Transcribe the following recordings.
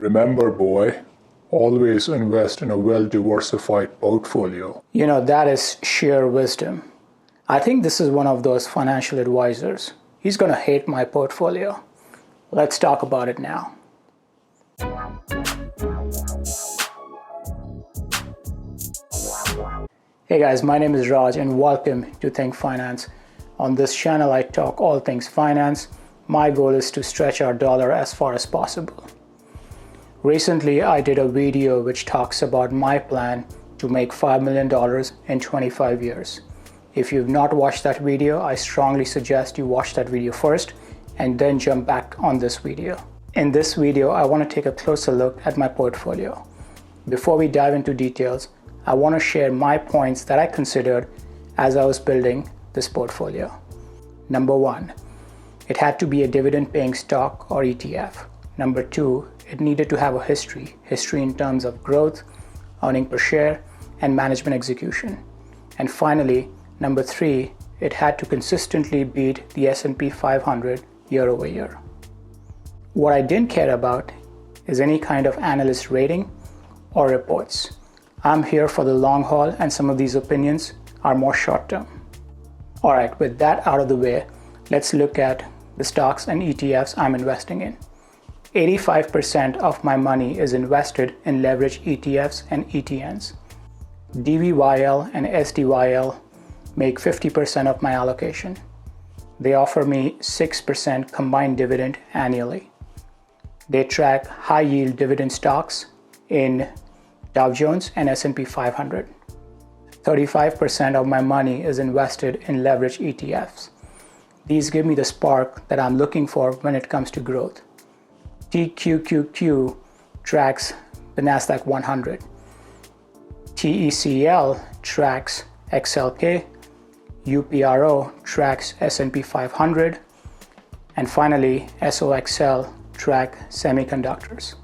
Remember, boy, always invest in a well-diversified portfolio. That is sheer wisdom. I think this is one of those financial advisors. He's going to hate my portfolio. Let's talk about it now. Hey guys, my name is Raj and welcome to Think Finance. On this channel, I talk all things finance. My goal is to stretch our dollar as far as possible. Recently, I did a video which talks about my plan to make $5 million in 25 years. If you've not watched that video, I strongly suggest you watch that video first and then jump back on this video. In this video, I want to take a closer look at my portfolio. Before we dive into details, I want to share my points that I considered as I was building this portfolio. Number one, it had to be a dividend-paying stock or ETF. Number two, it needed to have a history in terms of growth, earning per share, and management execution. And finally, number three, it had to consistently beat the S&P 500 year over year. What I didn't care about is any kind of analyst rating or reports. I'm here for the long haul, and some of these opinions are more short-term. All right, with that out of the way, let's look at the stocks and ETFs I'm investing in. 85% of my money is invested in leveraged ETFs and ETNs. DVYL and SDYL make 50% of my allocation. They offer me 6% combined dividend annually. They track high-yield dividend stocks in Dow Jones and S&P 500. 35% of my money is invested in leveraged ETFs. These give me the spark that I'm looking for when it comes to growth. TQQQ tracks the NASDAQ 100. TECL tracks XLK. UPRO tracks S&P 500. And finally, SOXL track semiconductors.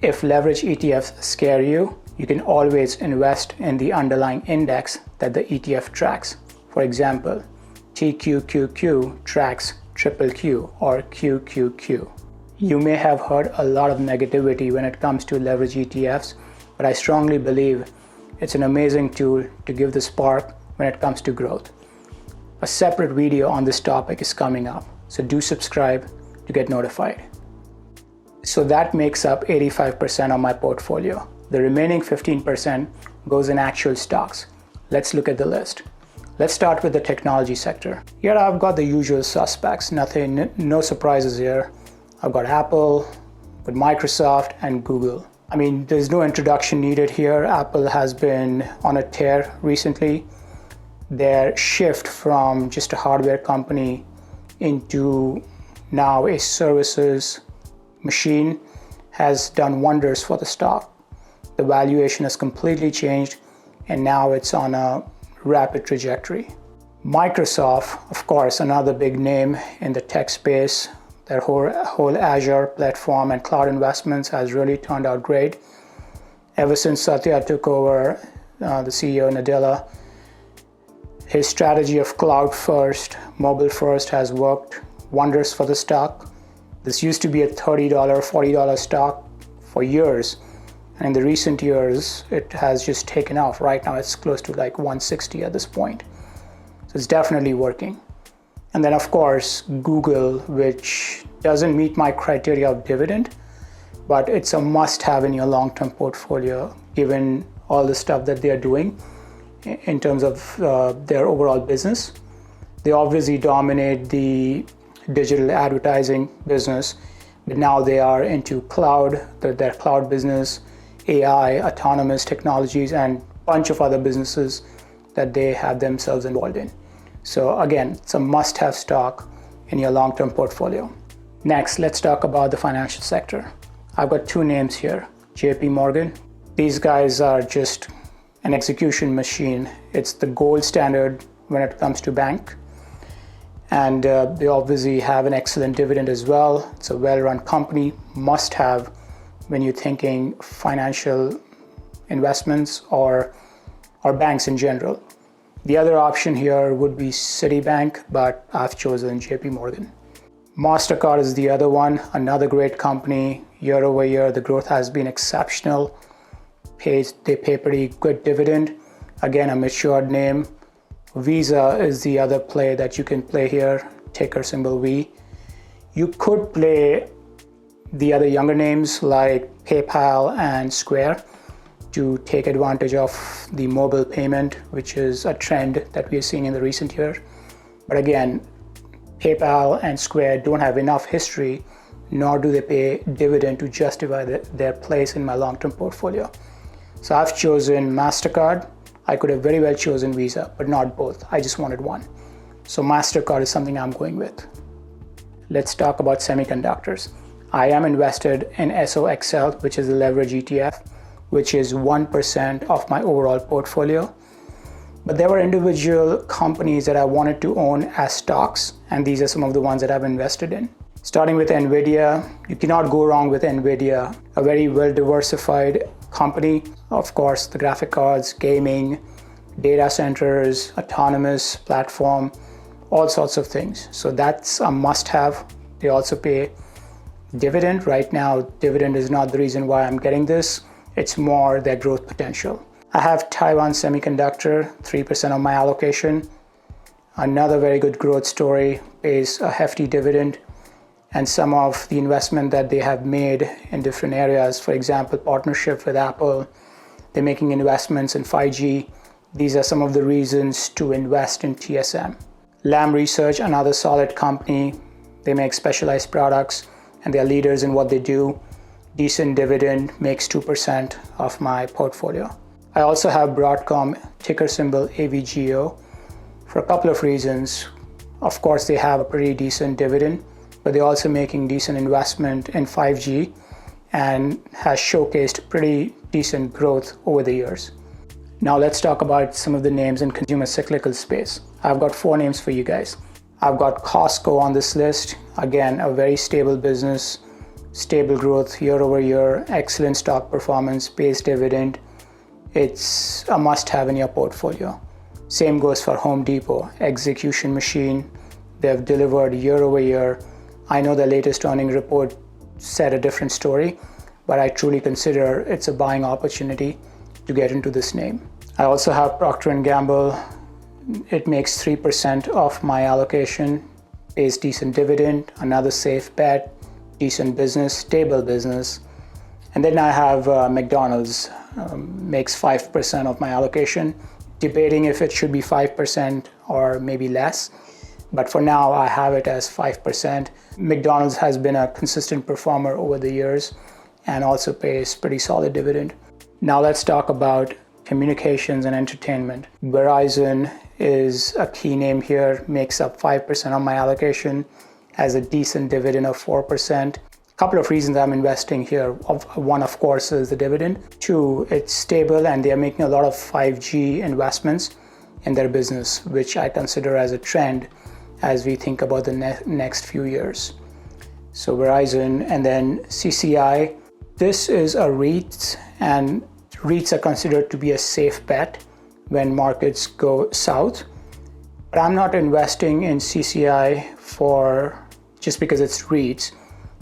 If leverage ETFs scare you, you can always invest in the underlying index that the ETF tracks. For example, TQQQ tracks QQQ or QQQ. You may have heard a lot of negativity when it comes to leverage ETFs, but I strongly believe it's an amazing tool to give the spark when it comes to growth. A separate video on this topic is coming up, so do subscribe to get notified. So that makes up 85% of my portfolio. The remaining 15% goes in actual stocks. Let's look at the list. Let's start with the technology sector. Here I've got the usual suspects, no surprises here. I've got Apple, with Microsoft, and Google. I mean, there's no introduction needed here. Apple has been on a tear recently. Their shift from just a hardware company into now a services machine has done wonders for the stock. The valuation has completely changed, and now it's on a rapid trajectory. Microsoft, of course, another big name in the tech space. Their whole Azure platform and cloud investments has really turned out great. Ever since Satya took over, the CEO Nadella, his strategy of cloud first, mobile first has worked wonders for the stock. This used to be a $30, $40 stock for years. And in the recent years, it has just taken off. Right now, it's close to like 160 at this point. So it's definitely working. And then, of course, Google, which doesn't meet my criteria of dividend, but it's a must-have in your long-term portfolio, given all the stuff that they are doing in terms of their overall business. They obviously dominate the digital advertising business, but now they are into cloud, their cloud business, AI, autonomous technologies, and a bunch of other businesses that they have themselves involved in. So again, it's a must-have stock in your long-term portfolio. Next, let's talk about the financial sector. I've got two names here, JP Morgan. These guys are just an execution machine. It's the gold standard when it comes to bank. And they obviously have an excellent dividend as well. It's a well-run company, must have when you're thinking financial investments or banks in general. The other option here would be Citibank, but I've chosen JP Morgan. MasterCard is the other one, another great company. Year over year, the growth has been exceptional. They pay pretty good dividend. Again, a matured name. Visa is the other play that you can play here, ticker symbol V. You could play the other younger names like PayPal and Square to take advantage of the mobile payment, which is a trend that we are seeing in the recent year. But again, PayPal and Square don't have enough history, nor do they pay dividend to justify their place in my long-term portfolio. So I've chosen MasterCard. I could have very well chosen Visa, but not both. I just wanted one. So MasterCard is something I'm going with. Let's talk about semiconductors. I am invested in SOXL, which is a leverage ETF, which is 1% of my overall portfolio. But there were individual companies that I wanted to own as stocks, and these are some of the ones that I've invested in. Starting with NVIDIA, you cannot go wrong with NVIDIA, a very well-diversified company. Of course, the graphic cards, gaming, data centers, autonomous platform, all sorts of things. So that's a must-have. They also pay dividend. Right now, dividend is not the reason why I'm getting this. It's more their growth potential. I have Taiwan Semiconductor, 3% of my allocation. Another very good growth story, pays a hefty dividend. And some of the investment that they have made in different areas, for example, partnership with Apple, they're making investments in 5G. These are some of the reasons to invest in TSM. Lam Research, another solid company. They make specialized products and they're leaders in what they do. Decent dividend, makes 2% of my portfolio. I also have Broadcom, ticker symbol AVGO, for a couple of reasons. Of course, they have a pretty decent dividend, but they're also making decent investment in 5G and has showcased pretty decent growth over the years. Now let's talk about some of the names in consumer cyclical space. I've got 4 names for you guys. I've got Costco on this list. Again, a very stable business, stable growth year over year, excellent stock performance, pays dividend. It's a must-have in your portfolio. Same goes for Home Depot, execution machine. They've delivered year over year. I know the latest earnings report said a different story, but I truly consider it's a buying opportunity to get into this name. I also have Procter & Gamble. It makes 3% of my allocation, pays decent dividend, another safe bet, decent business, stable business. And then I have McDonald's, makes 5% of my allocation, debating if it should be 5% or maybe less. But for now, I have it as 5%. McDonald's has been a consistent performer over the years and also pays pretty solid dividend. Now let's talk about communications and entertainment. Verizon is a key name here, makes up 5% of my allocation, has a decent dividend of 4%. A couple of reasons I'm investing here. One, of course, is the dividend. 2, it's stable and they're making a lot of 5G investments in their business, which I consider as a trend as we think about the next few years. So Verizon, and then CCI. This is a REIT, and REITs are considered to be a safe bet when markets go south. But I'm not investing in CCI just because it's REITs.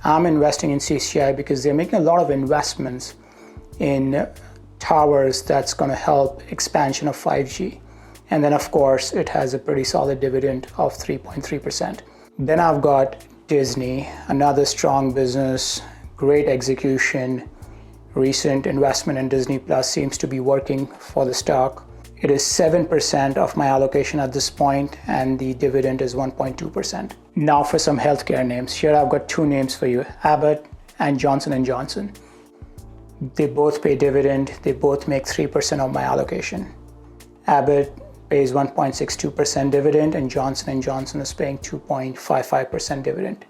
I'm investing in CCI because they're making a lot of investments in towers that's going to help expansion of 5G. And then, of course, it has a pretty solid dividend of 3.3%. Then I've got Disney, another strong business, great execution. Recent investment in Disney Plus seems to be working for the stock. It is 7% of my allocation at this point, and the dividend is 1.2%. Now for some healthcare names. Here I've got 2 names for you, Abbott and Johnson & Johnson. They both pay dividend. They both make 3% of my allocation. Abbott pays 1.62% dividend and Johnson & Johnson is paying 2.55% dividend.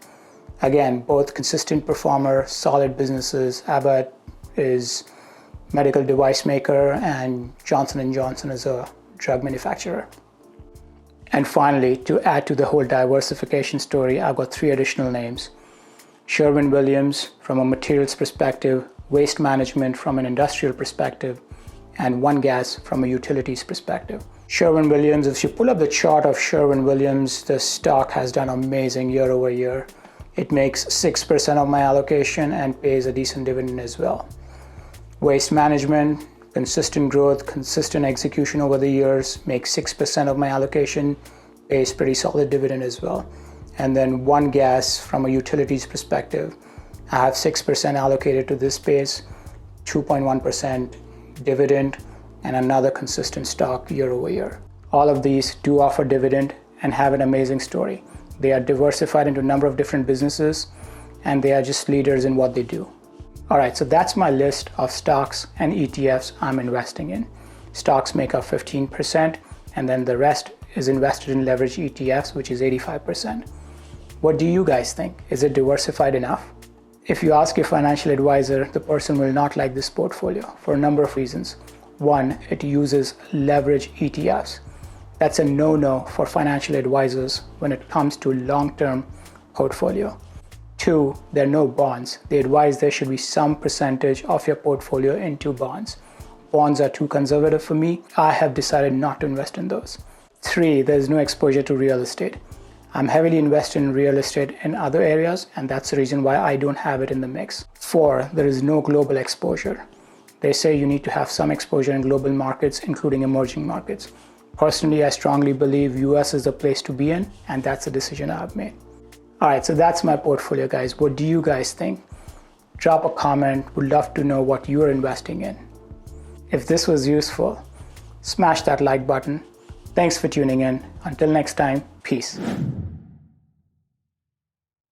Again, both consistent performer, solid businesses. Abbott is medical device maker and Johnson & Johnson is a drug manufacturer. And finally, to add to the whole diversification story, I've got 3 additional names. Sherwin-Williams from a materials perspective, waste management from an industrial perspective, and One Gas from a utilities perspective. Sherwin-Williams, if you pull up the chart of Sherwin-Williams, the stock has done amazing year over year. It makes 6% of my allocation and pays a decent dividend as well. Waste management, consistent growth, consistent execution over the years, makes 6% of my allocation, pays pretty solid dividend as well. And then One Gas, from a utilities perspective, I have 6% allocated to this space, 2.1% dividend, and another consistent stock year over year. All of these do offer dividend and have an amazing story. They are diversified into a number of different businesses, and they are just leaders in what they do. All right, so that's my list of stocks and ETFs I'm investing in. Stocks make up 15%, and then the rest is invested in leverage ETFs, which is 85%. What do you guys think? Is it diversified enough? If you ask your financial advisor, the person will not like this portfolio for a number of reasons. One, it uses leverage ETFs. That's a no-no for financial advisors when it comes to long-term portfolio. Two, there are no bonds. They advise there should be some percentage of your portfolio into bonds. Bonds are too conservative for me. I have decided not to invest in those. Three, there's no exposure to real estate. I'm heavily invested in real estate in other areas, and that's the reason why I don't have it in the mix. Four, there is no global exposure. They say you need to have some exposure in global markets, including emerging markets. Personally, I strongly believe US is the place to be in, and that's a decision I've made. All right, so that's my portfolio, guys. What do you guys think? Drop a comment. Would love to know what you're investing in. If this was useful, smash that like button. Thanks for tuning in. Until next time, peace.